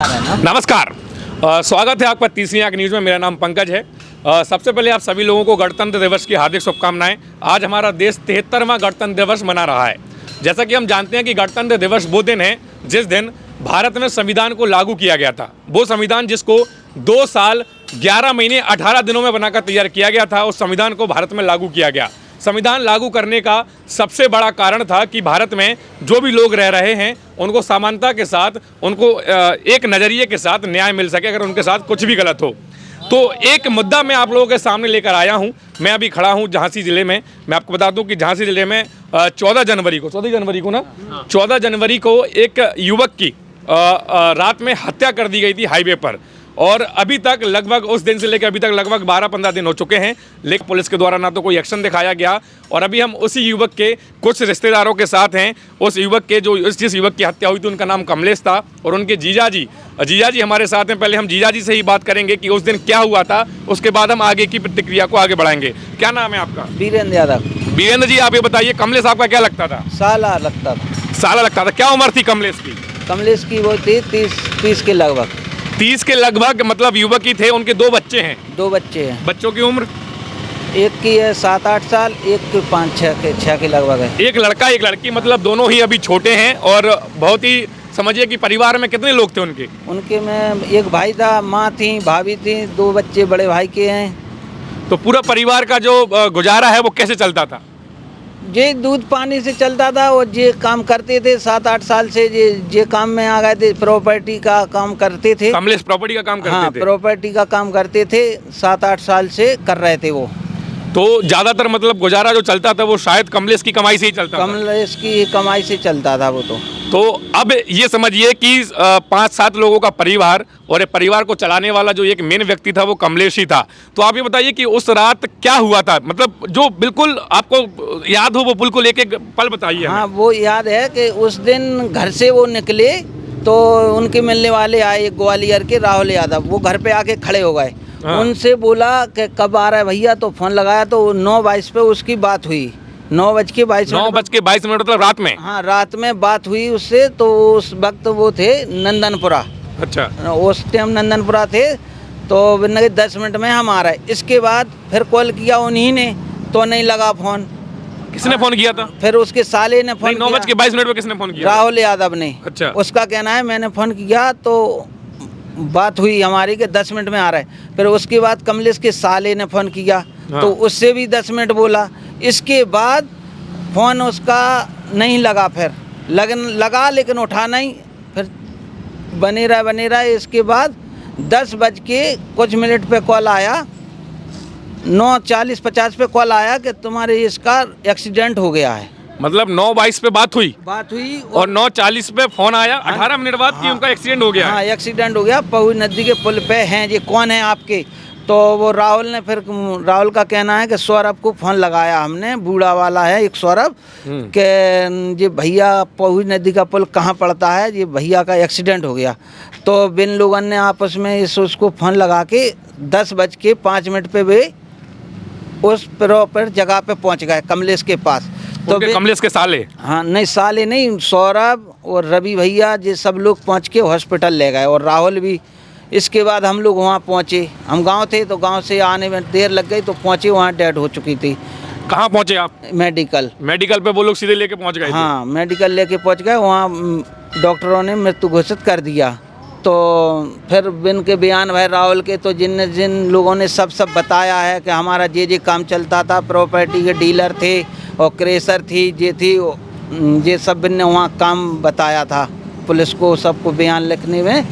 नमस्कार। स्वागत है आपका तीसरी आंख न्यूज़ में। मेरा नाम पंकज है। सबसे पहले आप सभी लोगों को गणतंत्र दिवस की हार्दिक शुभकामनाएं। आज हमारा देश 73वां गणतंत्र दिवस मना रहा है। जैसा कि हम जानते हैं कि गणतंत्र दिवस वो दिन है जिस दिन भारत में संविधान को लागू किया गया था। वो संविधान जिसको 2 साल 11 महीने 18 दिनों में बनाकर तैयार किया गया था, उस संविधान को भारत में लागू किया गया। संविधान लागू करने का सबसे बड़ा कारण था कि भारत में जो भी लोग रह रहे हैं उनको समानता के साथ, उनको एक नज़रिए के साथ न्याय मिल सके अगर उनके साथ कुछ भी गलत हो। तो एक मुद्दा मैं आप लोगों के सामने लेकर आया हूं। मैं अभी खड़ा हूं झांसी ज़िले में। मैं आपको बता दूं कि झांसी ज़िले में 14 जनवरी को एक युवक की रात में हत्या कर दी गई थी हाईवे पर। और अभी तक लगभग उस दिन से लेकर अभी तक लगभग 12-15 दिन हो चुके हैं, लेकिन पुलिस के द्वारा ना तो कोई एक्शन दिखाया गया। और अभी हम उसी युवक के कुछ रिश्तेदारों के साथ हैं। उस युवक के जिस युवक की हत्या हुई थी उनका नाम कमलेश था और उनके जीजाजी हमारे साथ हैं। पहले हम जीजाजी से ही बात करेंगे कि उस दिन क्या हुआ था, उसके बाद हम आगे की प्रतिक्रिया को आगे बढ़ाएंगे। क्या नाम है आपका? वीरेंद्र यादव। वीरेंद्र जी, आप ये बताइए, कमलेश आपका क्या लगता था? साला लगता था। क्या उम्र थी कमलेश की? कमलेश की वो थी 30 के लगभग। 30 के लगभग, मतलब युवक ही थे। उनके 2 बच्चे हैं। 2 बच्चे हैं। बच्चों की उम्र? एक की है 7-8 साल, एक की 5-6 के लगभग है। एक लड़का एक लड़की, मतलब दोनों ही अभी छोटे हैं। और बहुत ही समझिए कि परिवार में कितने लोग थे उनके में एक भाई था, माँ थी, भाभी थी, 2 बच्चे बड़े भाई के हैं। तो पूरा परिवार का जो गुजारा है वो कैसे चलता था? जे दूध पानी से चलता था। और जे काम करते थे 7-8 साल से, जे काम में आ गए थे, प्रॉपर्टी का काम करते थे। कमलेश प्रॉपर्टी का काम करते हाँ, थे? प्रॉपर्टी का काम करते थे। 7-8 साल से कर रहे थे वो। तो ज़्यादातर मतलब गुजारा जो चलता था वो शायद कमलेश की कमाई से ही चलता था। कमलेश की कमाई से चलता था वो। तो अब ये समझिए कि 5-7 लोगों का परिवार, और परिवार को चलाने वाला जो एक मेन व्यक्ति था वो कमलेश ही था। तो आप ये बताइए कि उस रात क्या हुआ था, मतलब जो बिल्कुल आपको याद हो वो बिल्कुल एक एक पल बताइए। हाँ, वो याद है कि उस दिन घर से वो निकले तो उनके मिलने वाले आए, ग्वालियर के राहुल यादव। वो घर पे आके खड़े हो गए। हाँ। उनसे बोला कि कब आ रहा है भैया, तो फ़ोन लगाया तो 9:22 पे उसकी बात हुई। 9:22 मतलब रात में? हाँ, रात में बात हुई उससे। तो उस वक्त वो थे नंदनपुरा। अच्छा। उस टाइम नंदनपुरा थे। तो 10 मिनट में हम आ रहे हैं। इसके बाद फिर कॉल किया उन्हीं ने, तो नहीं लगा फ़ोन। किसने फ़ोन किया था? फिर उसके साले ने फ़ोन। 9:22 पे किसने फ़ोन किया? राहुल यादव ने। अच्छा। उसका कहना है मैंने फ़ोन किया तो बात हुई हमारी कि 10 मिनट में आ रहा है। फिर उसके बाद कमलेश के साले ने फ़ोन किया। हाँ। तो उससे भी 10 मिनट बोला। इसके बाद फ़ोन उसका नहीं लगा। फिर लगा लेकिन उठा नहीं। फिर बने रहा। इसके बाद 10 बज के कुछ मिनट पे कॉल आया, 9:40-50 पे कॉल आया कि तुम्हारे इसका एक्सीडेंट हो गया है। मतलब 9:22 पे बात हुई और 9:40 पे फोन आया। 18 मिनट बाद कि उनका एक्सीडेंट हो गया। हाँ, एक्सीडेंट हो गया। पहुई नदी के पुल पे हैं। ये कौन है आपके? तो वो राहुल का कहना है कि सौरभ को फ़ोन लगाया हमने, बूढ़ा वाला है एक सौरभ, कि ये भैया पहुई नदी का पुल कहाँ पड़ता है, ये भैया का एक्सीडेंट हो गया। तो बिन लोगों ने आपस में उसको फ़ोन लगा के 10:05 पे वे उस प्रॉपर जगह पे पहुँच गए, कमलेश के पास। तो कमलेश के साले? हाँ, नहीं साले नहीं, सौरभ और रवि भैया ये सब लोग पहुंच के हॉस्पिटल ले गए, और राहुल भी। इसके बाद हम लोग वहां पहुंचे। हम गांव थे तो गांव से आने में देर लग गई, तो पहुंचे वहां डेड हो चुकी थी। कहाँ पहुंचे आप? मेडिकल पे वो लोग सीधे लेके पहुंच गए? हाँ, मेडिकल लेके पहुंच गए। वहाँ डॉक्टरों ने मृत्यु घोषित कर दिया। तो फिर बिन के बयान भाई राहुल के, तो जिन लोगों ने सब बताया है कि हमारा जे काम चलता था, प्रॉपर्टी के डीलर थे और क्रेशर थी, ये सब ने वहाँ काम बताया था पुलिस को, सबको बयान लिखने में।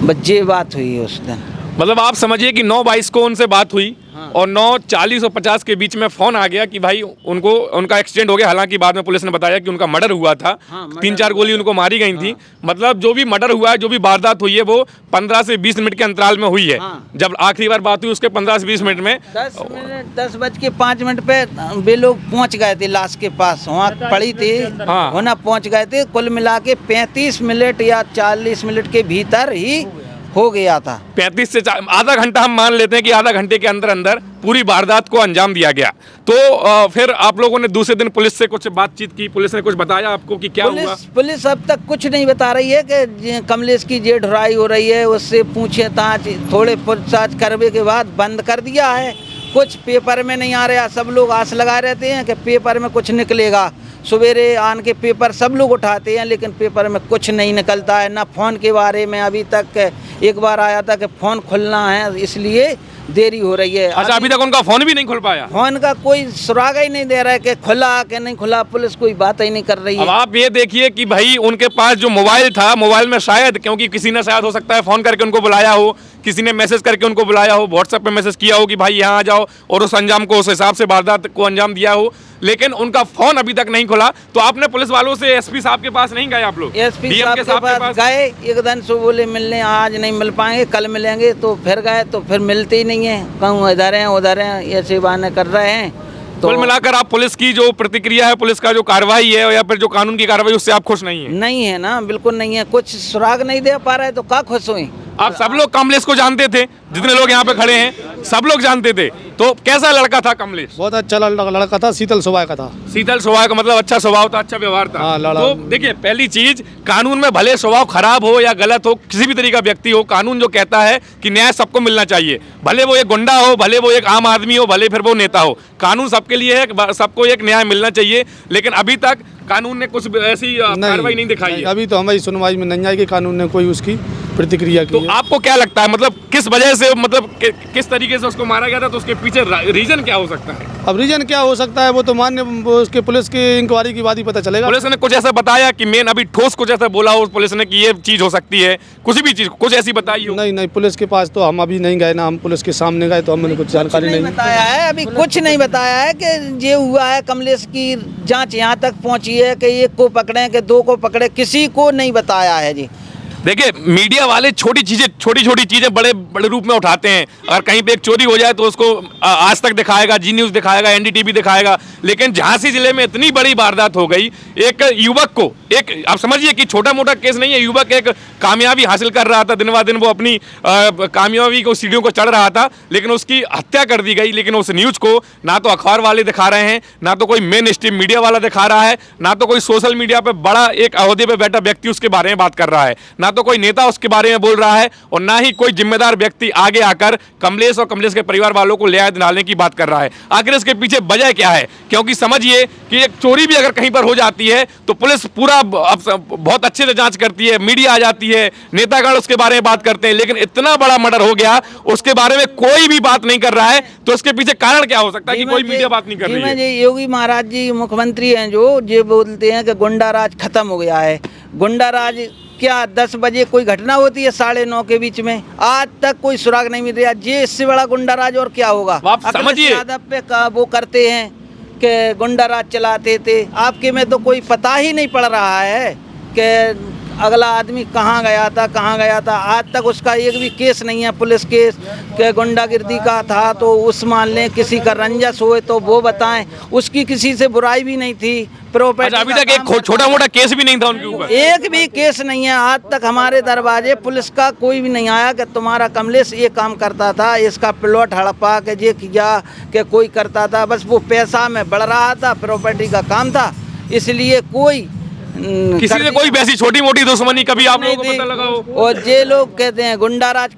बच्चे बात हुई उस दिन। मतलब आप समझिए कि 9:22 को उनसे बात हुई। हाँ। और 9:40 और 50 के बीच में फ़ोन आ गया कि भाई उनका एक्सीडेंट हो गया। हालांकि बाद में पुलिस ने बताया कि उनका मर्डर हुआ था। हाँ, 3-4 गोली उनको मारी गई थी। मतलब जो भी मर्डर हुआ है, जो भी वारदात हुई है, वो 15 से 20 मिनट के अंतराल में हुई है। हाँ। जब आखिरी बार बात हुई उसके 15 से 20 मिनट में 10:05 पे वे लोग पहुँच गए थे लाश के पास, वहाँ पड़ी थी। हाँ। वहाँ पहुँच गए थे। कुल मिला के 35 मिनट या 40 मिनट के भीतर ही हो गया था। 35 से आधा घंटा हम मान लेते हैं कि आधा घंटे के अंदर अंदर पूरी वारदात को अंजाम दिया गया। तो फिर आप लोगों ने दूसरे दिन पुलिस से कुछ बातचीत की, पुलिस ने कुछ बताया आपको कि क्या हुआ? पुलिस अब तक कुछ नहीं बता रही है कि कमलेश की जे ढुराई हो रही है, उससे पूछे ताछ थोड़े पूछताछ करने के बाद बंद कर दिया है। कुछ पेपर में नहीं आ रहा, सब लोग आस लगाए रहते हैं कि पेपर में कुछ निकलेगा। सवेरे आन के पेपर सब लोग उठाते हैं, लेकिन पेपर में कुछ नहीं निकलता है। ना फ़ोन के बारे में अभी तक एक बार आया था कि फ़ोन खुलना है, इसलिए देरी हो रही है। अच्छा, अभी तक उनका फोन भी नहीं खुल पाया? फोन का कोई सुराग ही नहीं दे रहा है कि खुला कि नहीं खुला, पुलिस कोई बात ही नहीं कर रही अब है। आप ये देखिए कि भाई उनके पास जो मोबाइल था, मोबाइल में शायद, क्योंकि किसी ने शायद हो सकता है फ़ोन करके उनको बुलाया हो, किसी ने मैसेज करके उनको बुलाया हो, व्हाट्सएप पे मैसेज किया हो कि भाई यहाँ आ जाओ, और उस अंजाम को, उस हिसाब से वारदात को अंजाम दिया हो, लेकिन उनका फ़ोन अभी तक नहीं खुला। तो आपने पुलिस वालों से एसपी साहब के पास नहीं गए आप लोग? एसपी डीएम साहब के पास गए, एक दिन से बोले मिलने, आज नहीं मिल पाएंगे, कल मिलेंगे। तो फिर गए तो फिर मिलते ही नहीं है, कहूँ इधर हैं उधर हैं, ऐसे बहाने कर रहे हैं। तो कुल मिलाकर आप पुलिस की जो प्रतिक्रिया है, पुलिस का जो कार्रवाई है या फिर जो कानून की कार्रवाई, उससे आप खुश नहीं है? नहीं है ना, बिल्कुल नहीं है। कुछ सुराग नहीं दे पा रहे तो क्या खुश हुई? आप सब लोग कमलेश को जानते थे, जितने लोग यहाँ पे खड़े हैं सब लोग जानते थे। तो कैसा लड़का था कमलेश? बहुत अच्छा लड़का था, शीतल स्वभाव का था। शीतल स्वभाव का मतलब अच्छा स्वभाव था, अच्छा व्यवहार था। हाँ, लड़ा। तो देखिए, पहली चीज, कानून में भले स्वभाव खराब हो या गलत हो, किसी भी तरीका व्यक्ति हो, कानून जो कहता है कि न्याय सबको मिलना चाहिए, भले वो एक गुंडा हो, भले वो एक आम आदमी हो, भले फिर वो नेता हो, कानून सबके लिए है, सबको एक न्याय मिलना चाहिए। लेकिन अभी तक कानून ने कुछ ऐसी कार्रवाई नहीं दिखाई है। अभी तो हमारी सुनवाई में नहीं आई कि कानून ने कोई उसकी प्रतिक्रिया की तो है। आपको क्या लगता है, मतलब किस वजह से, मतलब किस तरीके से उसको मारा गया था? तो उसके पीछे रीजन क्या हो सकता है? अब रीजन क्या हो सकता है वो तो वो उसके पुलिस की इंक्वायरी के बाद ही पता चलेगा। पुलिस ने कुछ ऐसा बताया कि मेन अभी ठोस कुछ ऐसा बोला हो पुलिस ने कि ये चीज हो सकती है, कुछ भी चीज कुछ ऐसी बताई हो? नहीं, पुलिस के पास तो हम अभी नहीं गए ना, हम पुलिस के सामने गए तो हमने कुछ जानकारी नहीं बताया है, अभी कुछ नहीं बताया है कि ये हुआ है। कमलेश की जांच यहाँ तक पहुँची है कि एक को पकड़े कि दो को पकड़े, किसी को नहीं बताया है जी। देखिए, मीडिया वाले छोटी छोटी चीजें बड़े बड़े रूप में उठाते हैं। अगर कहीं पे एक चोरी हो जाए तो उसको आज तक दिखाएगा, जी न्यूज़ दिखाएगा, एनडीटीवी दिखाएगा। लेकिन झांसी जिले में इतनी बड़ी वारदात हो गई, एक युवक को, एक आप समझिए कि छोटा मोटा केस नहीं है, युवक एक कामयाबी हासिल कर रहा था, दिन ब दिन वो अपनी कामयाबी को सीढ़ियों को चढ़ रहा था, लेकिन उसकी हत्या कर दी गई। लेकिन उस न्यूज़ को ना तो अखबार वाले दिखा रहे हैं, ना तो कोई मेन स्ट्रीम मीडिया वाला दिखा रहा है, ना तो कोई सोशल मीडिया पर बड़ा एक अहदे पर बैठा व्यक्ति उसके बारे में बात कर रहा है, ना तो कोई नेता उसके बारे में बोल रहा है, और ना ही कोई जिम्मेदार व्यक्ति आगे आकर कमलेश और कमलेश के परिवार वालों को ले डालने की बात कर रहा है। आखिर इसके पीछे वजह क्या है? क्योंकि समझिए कि एक चोरी भी अगर कहीं पर हो जाती है तो पुलिस पूरा बहुत अच्छे से जांच करती है, मीडिया आ जाती है, नेतागण उसके बारे में बात करते हैं। लेकिन इतना बड़ा मर्डर हो गया, उसके बारे में कोई भी बात नहीं कर रहा है। तो इसके पीछे कारण क्या हो सकता है कि कोई मीडिया बात नहीं कर रही है? योगी महाराज जी मुख्यमंत्री हैं, जो ये बोलते हैं कि गुंडा राज खत्म हो गया है। गुंडा राज क्या 10 बजे कोई घटना होती है 9:30 के बीच में, आज तक कोई सुराग नहीं मिल रहा। ये इससे बड़ा गुंडा राज और क्या होगा? आप समझिए, यादव पे वो करते हैं कि गुंडा राज चलाते थे, आपके में तो कोई पता ही नहीं पड़ रहा है कि अगला आदमी कहाँ गया था। आज तक उसका एक भी केस नहीं है, पुलिस केस के गुंडागिर्दी का था तो उस मान लें, किसी का रंजस हुए तो वो बताएं, उसकी किसी से बुराई भी नहीं थी। अच्छा, अभी तक एक छोटा मोटा केस भी नहीं था उनके ऊपर? एक भी केस नहीं है आज तक। हमारे दरवाजे पुलिस का कोई भी नहीं आया कि तुम्हारा कमलेश ये काम करता था, इसका प्लॉट हड़पा के ये किया कि कोई करता था। बस वो पैसा में बढ़ रहा था, प्रॉपर्टी का काम था, इसलिए कोई किसी से कोई वैसी छोटी मोटी दुश्मनी कभी आप लोगों को पता लगा हो? और ये लोग कहते हैं गुंडा राज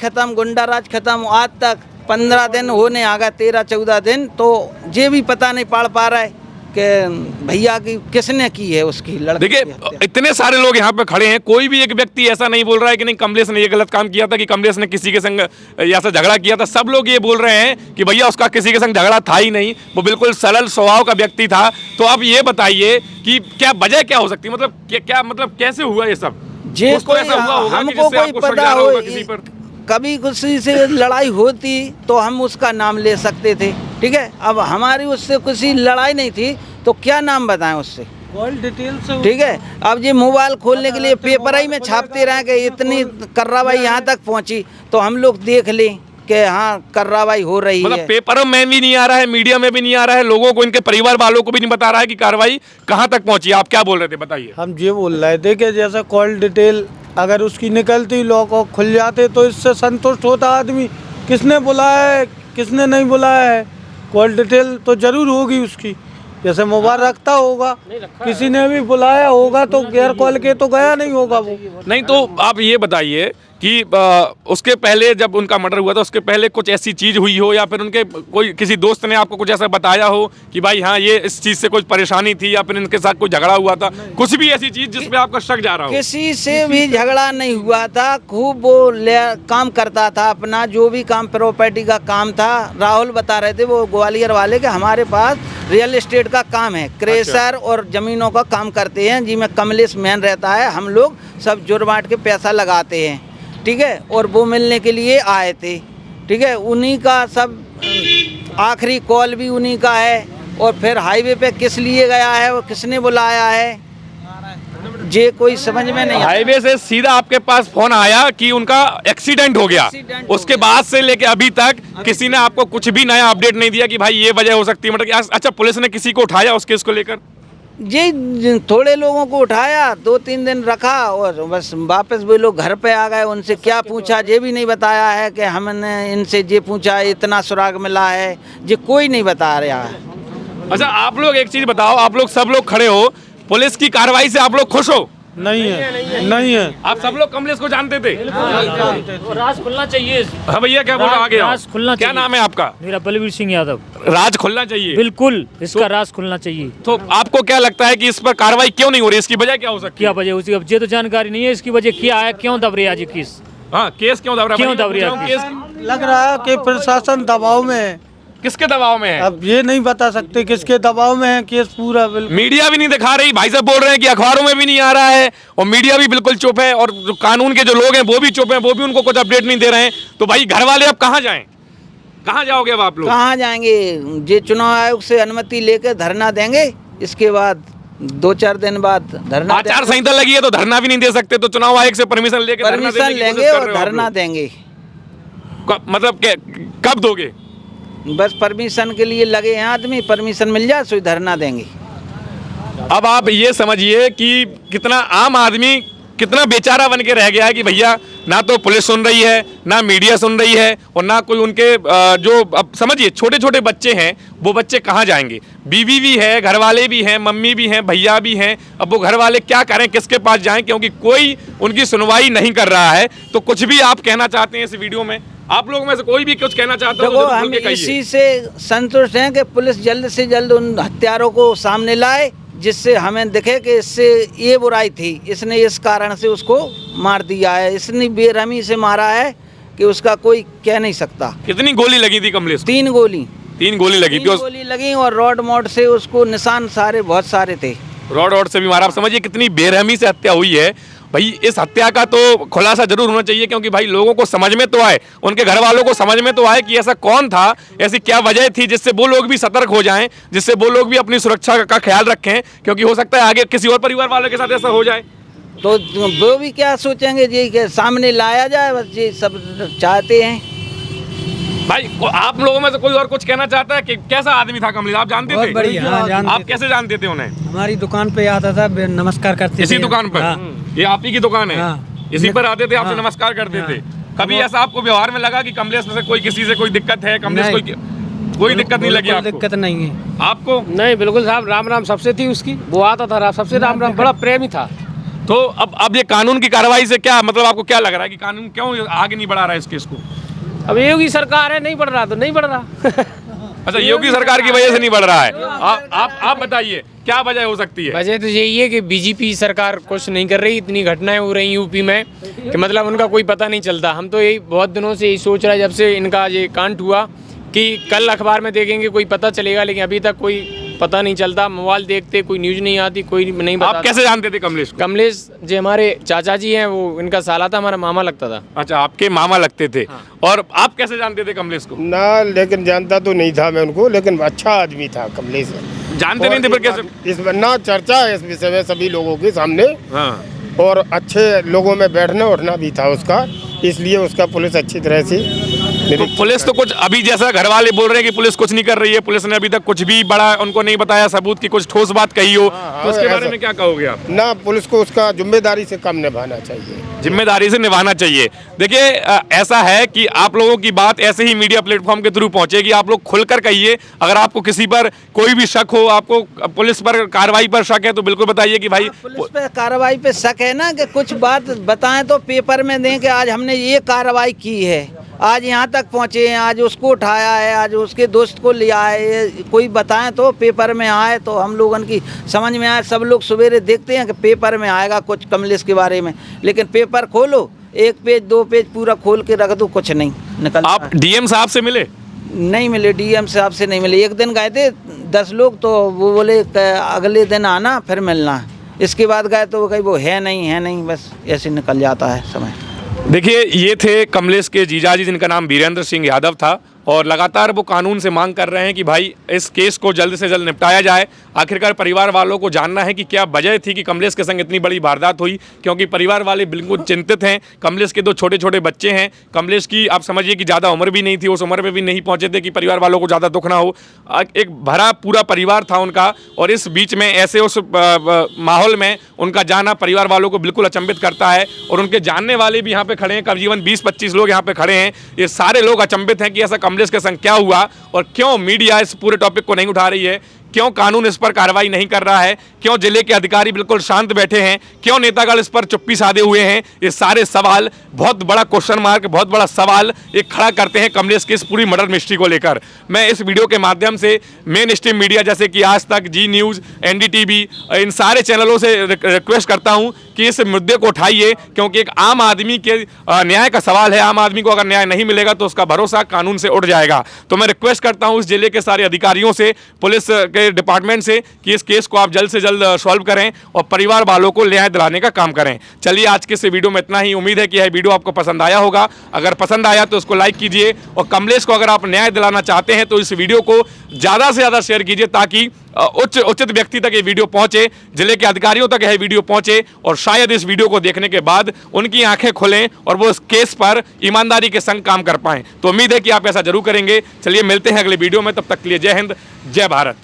खत्म, आज तक 15 दिन होने आ गए, 13-14 दिन, तो ये भी पता नहीं पड़ पा रहा है कि भैया की किसने की है उसकी लड़की। देखिए, इतने सारे लोग यहाँ पे खड़े हैं, कोई भी एक व्यक्ति ऐसा नहीं बोल रहा है कि नहीं कमलेश ने ये गलत काम किया था, कि कमलेश ने किसी के संग ऐसा झगड़ा किया था। सब लोग ये बोल रहे हैं कि भैया उसका किसी के संग झगड़ा था ही नहीं, वो बिल्कुल सरल स्वभाव का व्यक्ति था। तो अब ये बताइए कि क्या वजह क्या हो सकती है, मतलब क्या मतलब कैसे हुआ ये सब? उसको ऐसा हुआ होगा कि जिससे आपको शक जाना होगा किसी पर। कभी किसी से लड़ाई होती तो हम उसका नाम ले सकते थे, ठीक है। अब हमारी उससे किसी लड़ाई नहीं थी तो क्या नाम बताएं उससे, कॉल डिटेल से, ठीक है। अब ये मोबाइल खोलने के लिए पेपर ही में छापते रहे कि इतनी कार्रवाई यहाँ तक पहुँची, तो हम लोग देख लें कि हाँ कार्रवाई हो रही है। मतलब पेपरों में भी नहीं आ रहा है, मीडिया में भी नहीं आ रहा है, लोगों को, इनके परिवार वालों को भी नहीं बता रहा है कि कार्रवाई कहाँ तक पहुँची। आप क्या बोल रहे थे, बताइए। हम ये बोल रहे थे कि जैसा कॉल डिटेल अगर उसकी निकलती लॉक ऑफ खुल जाते तो इससे संतुष्ट होता आदमी। किसने बुलाया है, किसने नहीं बुलाया है, कॉल डिटेल तो जरूर होगी उसकी। जैसे मोबाइल रखता होगा, किसी ने भी बुलाया होगा तो गैर कॉल के तो गया नहीं होगा वो। नहीं तो आप ये बताइए कि उसके पहले जब उनका मर्डर हुआ था उसके पहले कुछ ऐसी चीज़ हुई हो या फिर उनके कोई किसी दोस्त ने आपको कुछ ऐसा बताया हो कि भाई हाँ ये इस चीज़ से कुछ परेशानी थी या फिर इनके साथ कोई झगड़ा हुआ था, कुछ भी ऐसी चीज़ जिसपे आपका शक जा रहा हो? किसी से भी झगड़ा नहीं हुआ था। खूब वो काम करता था अपना, जो भी काम प्रॉपर्टी का काम था। राहुल बता रहे थे वो ग्वालियर वाले कि हमारे पास रियल एस्टेट का काम है, क्रेशर और ज़मीनों का काम करते हैं जिसमें कमलेश मैन रहता है। हम लोग सब जुड़ बांट के पैसा लगाते हैं, ठीक है। और वो मिलने के लिए आए थे, ठीक है। उन्हीं का सब आखिरी कॉल भी उन्हीं का है। और फिर हाईवे पे किस लिए गया है और किसने बुलाया है ये कोई समझ में नहीं आता। हाईवे से सीधा आपके पास फोन आया कि उनका एक्सीडेंट हो गया, उसके बाद से लेके अभी तक किसी ने आपको कुछ भी नया अपडेट नहीं दिया कि भाई ये वजह हो सकती है? मतलब अच्छा, पुलिस ने किसी को उठाया उस केस को लेकर? ये थोड़े लोगों को उठाया, 2-3 दिन रखा और बस वापस वो लोग घर पे आ गए। उनसे क्या पूछा ये भी नहीं बताया है कि हमने इनसे ये पूछा इतना सुराग मिला है, ये कोई नहीं बता रहा है। अच्छा, आप लोग एक चीज बताओ, आप लोग सब लोग खड़े हो, पुलिस की कार्रवाई से आप लोग खुश हो? नहीं है, नहीं है। आप सब लोग कमलेश को जानते थे? राज खुलना चाहिए। हाँ भैया, क्या बोल रहे हो? आगे आओ। राज खुलना क्या चाहिए। नाम है आपका? मेरा बलवीर सिंह यादव। राज खुलना चाहिए, बिल्कुल इसका राज खुलना चाहिए। तो आपको क्या लगता है कि इस पर कार्रवाई क्यों नहीं हो रही? इसकी वजह क्या हो सकती क्या है? वजह उसकी अब ये तो जानकारी नहीं है इसकी वजह क्या है, क्यों दब रही है आज ये केस? हाँ, केस क्यों दब रहा है? क्यों भाई, मैं दब रही है पूछ रहा हूँ, केस लग रहा है कि प्रशासन दबाव में है। किसके दबाव में है? अब ये नहीं बता सकते किसके दबाव में है केस पूरा। बिल्कुल मीडिया भी नहीं दिखा रही, भाई साहब बोल रहे हैं कि अखबारों में भी नहीं आ रहा है और मीडिया भी बिल्कुल चुप है और जो कानून के जो लोग हैं वो भी चुप हैं, वो भी उनको कुछ अपडेट नहीं दे रहे हैं। तो भाई घर वाले अब कहाँ जाएं? कहाँ जाओगे अब आप लोग? कहाँ जाएंगे? ये चुनाव आयोग से अनुमति लेकर धरना देंगे, इसके बाद 2-4 दिन बाद धरना आचार संहिता लगी है तो धरना भी नहीं दे सकते, तो चुनाव आयोग से परमिशन लेके धरना देने की लेंगे कोशिश कर और रहे हो आप धरना लोग? देंगे। मतलब कब दोगे? बस परमिशन के लिए लगे हैं आदमी, परमिशन मिल जाए तो धरना देंगे। अब आप ये समझिए कि कितना आम आदमी कितना बेचारा बन के रह गया है कि भैया ना तो पुलिस सुन रही है, ना मीडिया सुन रही है और ना कोई उनके जो अब समझिए छोटे छोटे बच्चे हैं, वो बच्चे कहाँ जाएंगे? बीवी भी है, घर वाले भी हैं, मम्मी भी हैं, भैया भी हैं। अब वो घर वाले क्या करें, किसके पास जाएं, क्योंकि कोई उनकी सुनवाई नहीं कर रहा है। तो कुछ भी आप कहना चाहते हैं इस वीडियो में? आप लोगों में से कोई भी कुछ कहना चाहता हो देखो, तो हम खुल के कहिए। इसी से संतुष्ट हैं कि पुलिस जल्द से जल्द उन हत्यारों को सामने लाए, जिससे हमें दिखे कि इससे ये बुराई थी, इसने इस कारण से उसको मार दिया है, इसने बेरहमी से मारा है कि उसका कोई कह नहीं सकता। कितनी गोली लगी थी कमलेश को? 3 गोली 3 गोली लगी थी। गोली लगी और रॉड मोड से उसको निशान सारे बहुत सारे थे। रॉड से भी मारा। आप समझिए कितनी बेरहमी से हत्या हुई है। भाई इस हत्या का तो खुलासा जरूर होना चाहिए, क्योंकि भाई लोगों को समझ में तो आए, उनके घर वालों को समझ में तो आए कि ऐसा कौन था, ऐसी क्या वजह थी जिससे वो लोग भी सतर्क हो जाएं, जिससे वो लोग भी अपनी सुरक्षा का ख्याल रखें, क्योंकि हो सकता है आगे किसी और परिवार वालों के साथ ऐसा हो जाए। तो वो भी क्या सोचेंगे, ये कि सामने लाया जाए, बस ये सब चाहते हैं। भाई आप लोगों में से कोई और कुछ कहना चाहता है कि कैसा आदमी था कमलेश? आप जानते बहुत थे? बढ़िया, हाँ, जानते आप थे। कैसे जानते थे उन्हें? हमारी दुकान पे आता था, नमस्कार करते थे। इसी दुकान पर? हाँ। ये आप ही की दुकान है? हाँ। इसी पर आते थे, आपसे हाँ। नमस्कार करते हाँ। थे? कभी ऐसा आपको व्यवहार में लगा कि कमलेश में से कोई किसी से कोई दिक्कत है? कमलेश कोई दिक्कत नहीं लगी कोई आपको? दिक्कत नहीं है। आपको? नहीं, बिल्कुल साहब, राम राम सबसे थी उसकी, वो आता था सबसे राम राम, बड़ा प्रेमी था। तो अब ये कानून की कार्रवाई से क्या मतलब, आपको क्या लग रहा है कि कानून क्यों आगे नहीं बढ़ा रहा है इस केस को? अब योगी सरकार है, नहीं बढ़ रहा तो नहीं बढ़ रहा। अच्छा, योगी सरकार की वजह से नहीं बढ़ रहा है। आप बताइए क्या वजह हो सकती है? वजह तो यही है कि बीजेपी सरकार कुछ नहीं कर रही, इतनी घटनाएं हो रही यूपी में कि मतलब उनका कोई पता नहीं चलता। हम तो यही बहुत दिनों से यही सोच रहे हैं, जब से इनका ये कांड हुआ, कि कल अखबार में देखेंगे कोई पता चलेगा, लेकिन अभी तक कोई पता नहीं चलता। मोबाइल देखते कोई न्यूज़ नहीं आती, कोई नहीं बताता। आप कैसे जानते थे कमलेश को? कमलेश जो हमारे चाचा जी हैं, वो इनका साला था, हमारा मामा लगता था। अच्छा, आपके मामा लगते थे। और आप कैसे जानते थे कमलेश को? ना, लेकिन जानता तो नहीं था मैं उनको, लेकिन अच्छा आदमी था कमलेश। जानते नहीं थे फिर कैसे? इस ना चर्चा है इस विषय में सभी लोगों के सामने, हाँ। और अच्छे लोगों में बैठना उठना भी था उसका, इसलिए उसका पुलिस अच्छी तरह से तो पुलिस तो कुछ अभी जैसा घर वाले बोल रहे हैं कि पुलिस कुछ नहीं कर रही है, पुलिस ने अभी तक कुछ भी बड़ा उनको नहीं बताया, सबूत की कुछ ठोस बात कही हो, तो उसके बारे में क्या कहोगे आप? ना, पुलिस को उसका जिम्मेदारी से काम निभाना चाहिए। जिम्मेदारी से निभाना चाहिए। देखिए ऐसा है कि आप लोगों की बात ऐसे ही मीडिया प्लेटफॉर्म के थ्रू पहुंचेगी, आप लोग खुलकर कहिए। अगर आपको किसी पर कोई भी शक हो, आपको पुलिस पर कार्रवाई पर शक है, तो बिल्कुल बताइए कि भाई पुलिस पे कार्रवाई पे शक है ना, कि कुछ बात बताएं तो पेपर में दें कि आज हमने ये कार्रवाई की है, आज यहाँ तक पहुँचे हैं, आज उसको उठाया है, आज उसके दोस्त को लिया है, कोई बताएं तो पेपर में आए तो हम लोगों की समझ में आए। सब लोग सवेरे देखते हैं कि पेपर में आएगा कुछ कमलेश के बारे में, लेकिन पेपर खोलो, 1 पेज 2 पेज पूरा खोल के रख दो, कुछ नहीं निकलता। आप डीएम साहब से मिले? नहीं मिले, डीएम साहब से नहीं मिले। एक दिन गए थे 10 लोग, तो वो बोले अगले दिन आना फिर मिलना। इसके बाद गए तो वो कहीं वो है नहीं, बस ऐसे निकल जाता है समय। देखिए ये थे कमलेश के जीजाजी, जिनका नाम वीरेंद्र सिंह यादव था, और लगातार वो कानून से मांग कर रहे हैं कि भाई इस केस को जल्द से जल्द निपटाया जाए। आखिरकार परिवार वालों को जानना है कि क्या वजह थी कि कमलेश के संग इतनी बड़ी वारदात हुई, क्योंकि परिवार वाले बिल्कुल चिंतित हैं। कमलेश के 2 छोटे छोटे बच्चे हैं। कमलेश की आप समझिए कि ज़्यादा उम्र भी नहीं थी, उस उम्र में भी नहीं पहुँचे थे कि परिवार वालों को ज़्यादा दुख ना हो। एक भरा पूरा परिवार था उनका, और इस बीच में ऐसे उस माहौल में उनका जाना परिवार वालों को बिल्कुल अचंभित करता है। और उनके जानने वाले भी यहाँ पे खड़े हैं, करीबन 20-25 लोग यहाँ पे खड़े हैं। ये सारे लोग अचंभित हैं कि ऐसा कमलेश के संग क्या हुआ, और क्यों मीडिया इस पूरे टॉपिक को नहीं उठा रही है, क्यों कानून इस पर कार्रवाई नहीं कर रहा है, क्यों जिले के अधिकारी बिल्कुल शांत बैठे हैं, क्यों नेतागण इस पर चुप्पी साधे हुए हैं। ये सारे सवाल, बहुत बड़ा क्वेश्चन मार्क, बहुत बड़ा सवाल ये खड़ा करते हैं कमलेश की इस पूरी मर्डर मिस्ट्री को लेकर। मैं इस वीडियो के माध्यम से मेन स्ट्रीम मीडिया जैसे कि आज तक, जी न्यूज़, NDTV, इन सारे चैनलों से रिक्वेस्ट करता हूं कि इस मुद्दे को उठाइए, क्योंकि एक आम आदमी के न्याय का सवाल है। आम आदमी को अगर न्याय नहीं मिलेगा तो उसका भरोसा कानून से उठ जाएगा। तो मैं रिक्वेस्ट करता हूं इस जिले के सारे अधिकारियों से, पुलिस के डिपार्टमेंट से, कि इस केस को आप जल्द से जल्द सॉल्व करें और परिवार वालों को न्याय दिलाने का काम करें। चलिए आज के इस वीडियो में इतना ही। उम्मीद है कि यह वीडियो आपको पसंद आया होगा। अगर पसंद आया तो उसको लाइक कीजिए, और कमलेश को अगर आप न्याय दिलाना चाहते हैं तो इस वीडियो को ज़्यादा से ज़्यादा शेयर कीजिए, ताकि उचित व्यक्ति तक ये वीडियो पहुंचे, जिले के अधिकारियों तक यह वीडियो पहुंचे, और शायद इस वीडियो को देखने के बाद उनकी आंखें खुलें और वो इस केस पर ईमानदारी के संग काम कर पाएं। तो उम्मीद है कि आप ऐसा जरूर करेंगे। चलिए मिलते हैं अगले वीडियो में, तब तक के लिए जय हिंद, जय भारत।